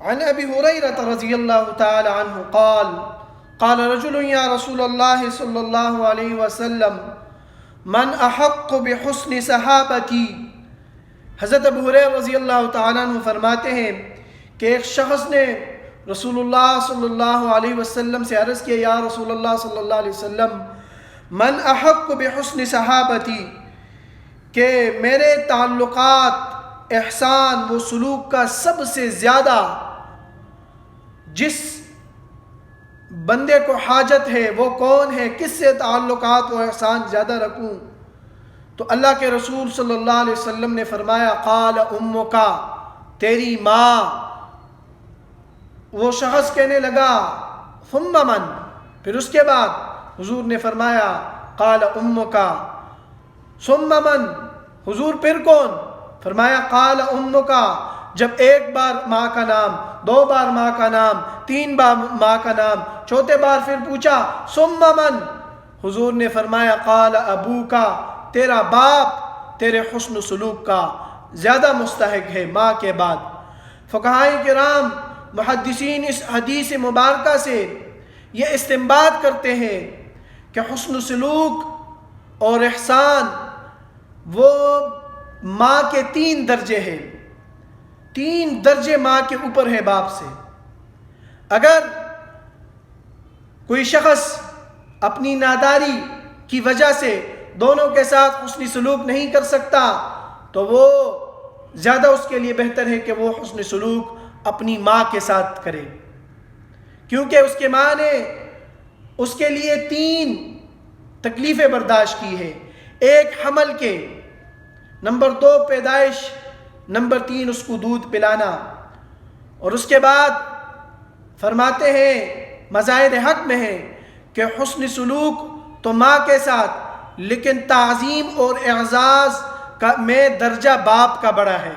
عن ابی ہریرہ رضی اللہ تعالی عنہ قال قال رجل یا رسول اللہ صلی اللہ علیہ وسلم من احق بحسن صحابتی۔ حضرت ابو ہریرہ رضی اللہ تعالیٰ عنہ فرماتے ہیں کہ ایک شخص نے رسول اللہ صلی اللہ علیہ وسلم سے عرض کیا، یا رسول اللہ صلی اللہ علیہ وسلم، من احق بحسن صحابتی، کہ میرے تعلقات، احسان و سلوک کا سب سے زیادہ جس بندے کو حاجت ہے وہ کون ہے، کس سے تعلقات و احسان زیادہ رکھوں؟ تو اللہ کے رسول صلی اللہ علیہ وسلم نے فرمایا، قال امک، تیری ماں۔ وہ شخص کہنے لگا ثم من، پھر اس کے بعد حضور نے فرمایا قال امک ثم من، حضور پھر کون؟ فرمایا قال امک، جب ایک بار ماں کا نام، دو بار ماں کا نام، تین بار ماں کا نام، چوتھے بار پھر پوچھا ثم من، حضور نے فرمایا قال ابوک، تیرا باپ تیرے حسن و سلوک کا زیادہ مستحق ہے ماں کے بعد۔ فقہائے کرام، محدثین اس حدیث مبارکہ سے یہ استنباط کرتے ہیں کہ حسن و سلوک اور احسان وہ ماں کے 3 درجے ہیں، 3 درجے ماں کے اوپر ہے باپ سے۔ اگر کوئی شخص اپنی ناداری کی وجہ سے دونوں کے ساتھ حسن سلوک نہیں کر سکتا تو وہ زیادہ اس کے لیے بہتر ہے کہ وہ حسن سلوک اپنی ماں کے ساتھ کرے، کیونکہ اس کے ماں نے اس کے لیے 3 تکلیفیں برداشت کی ہے، ایک حمل کے، نمبر 2 پیدائش، نمبر 3 اس کو دودھ پلانا۔ اور اس کے بعد فرماتے ہیں مزائد حق میں ہے کہ حسن سلوک تو ماں کے ساتھ، لیکن تعظیم اور اعزاز میں درجہ باپ کا بڑا ہے۔